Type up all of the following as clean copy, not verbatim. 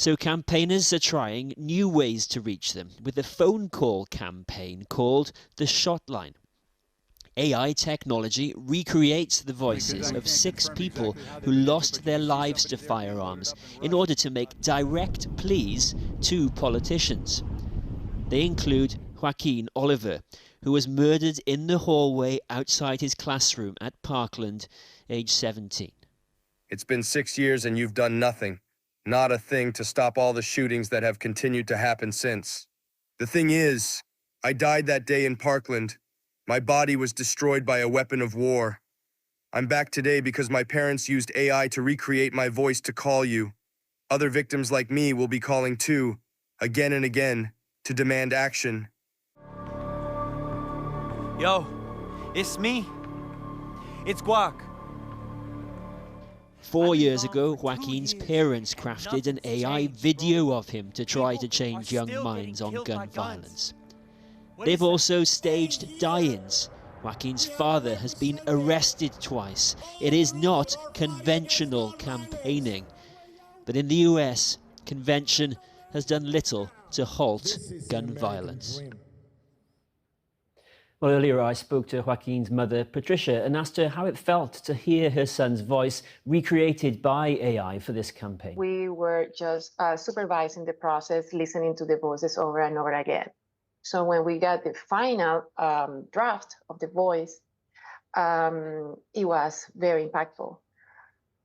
So campaigners are trying new ways to reach them with a phone call campaign called the Shotline. AI technology recreates the voices of 6 people who lost their lives to firearms in order to make direct pleas to politicians. They include Joaquin Oliver, who was murdered in the hallway outside his classroom at Parkland, age 17. It's been 6 years and you've done nothing. Not a thing to stop all the shootings that have continued to happen since. The thing is, I died that day in Parkland. My body was destroyed by a weapon of war. I'm back today because my parents used AI to recreate my voice to call you. Other victims like me will be calling too, again and again, to demand action. Yo, it's me. It's Guac. 4 years ago, Joaquin's parents crafted an AI video of him to try to change young minds on gun violence. They've also staged die-ins. Joaquin's father has been arrested twice. It is not conventional campaigning. But in the US, convention has done little to halt gun violence. Well, earlier I spoke to Joaquin's mother, Patricia, and asked her how it felt to hear her son's voice recreated by AI for this campaign. We were just supervising the process, listening to the voices over and over again. So when we got the final draft of the voice, it was very impactful.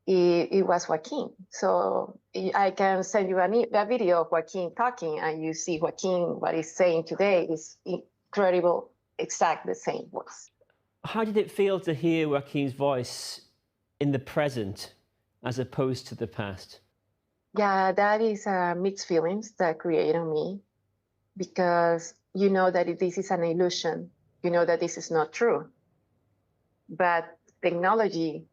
It was Joaquin. So I can send you a video of Joaquin talking, and you see Joaquin, what he's saying today is incredible, exact the same voice. How did it feel to hear Joaquin's voice in the present as opposed to the past? Yeah, that is mixed feelings that create on me, because you know that this is an illusion. You know that this is not true. But technology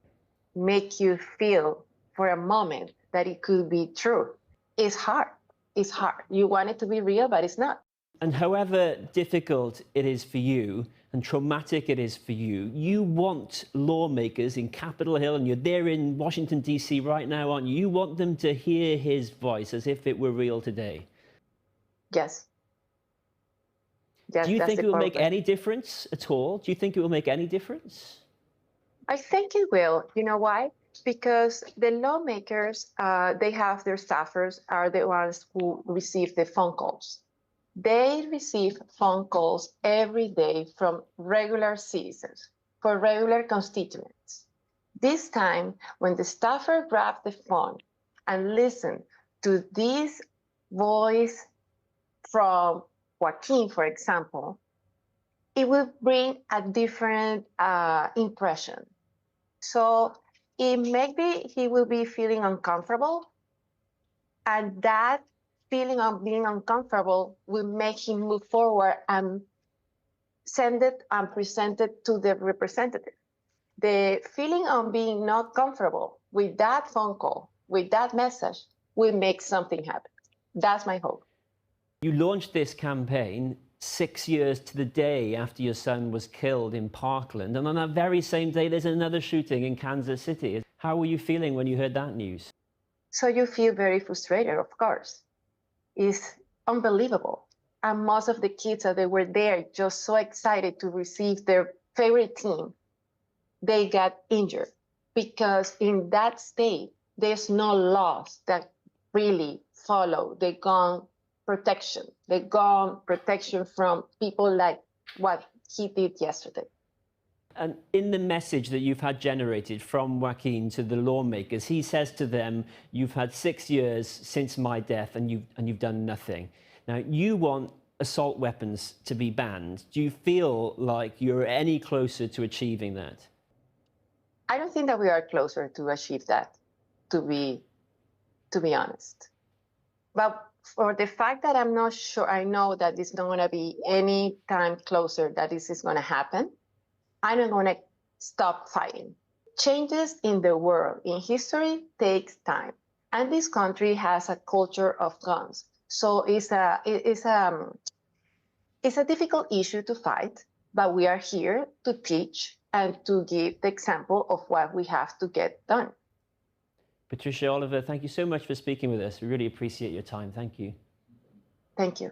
makes you feel for a moment that it could be true. It's hard. It's hard. You want it to be real, but it's not. And however difficult it is for you and traumatic it is for you, you want lawmakers in Capitol Hill, and you're there in Washington, D.C. right now, aren't you? You want them to hear his voice as if it were real today. Yes. Yes, do you think it will make purpose. any difference at all? Do you think it will make any difference? I think it will. You know why? Because the lawmakers, they have their staffers, are the ones who receive the phone calls. They receive phone calls every day from regular citizens, for regular constituents. This time, when the staffer grabbed the phone and listened to this voice from Joaquin, for example, it will bring a different impression. So maybe he will be feeling uncomfortable, and that feeling of being uncomfortable will make him move forward and send it and present it to the representative. The feeling of being not comfortable with that phone call, with that message, will make something happen. That's my hope. You launched this campaign 6 years to the day after your son was killed in Parkland, and on that very same day there's another shooting in Kansas City. How were you feeling when you heard that news? So you feel very frustrated, of course. It's unbelievable. And most of the kids that they were there, just so excited to receive their favorite team, they got injured, because in that state, there's no laws that really follow the gun protection, the gun protection from people like what he did yesterday. And in the message that you've had generated from Joaquin to the lawmakers, he says to them, you've had 6 years since my death and you've done nothing. Now, you want assault weapons to be banned. Do you feel like you're any closer to achieving that? I don't think that we are closer to achieve that, to be honest. But for the fact that I'm not sure, I know that it's not going to be any time closer that this is going to happen, I'm not going to stop fighting. Changes in the world, in history, takes time. And this country has a culture of guns. So it's a difficult issue to fight, but we are here to teach and to give the example of what we have to get done. Patricia Oliver, thank you so much for speaking with us. We really appreciate your time. Thank you. Thank you.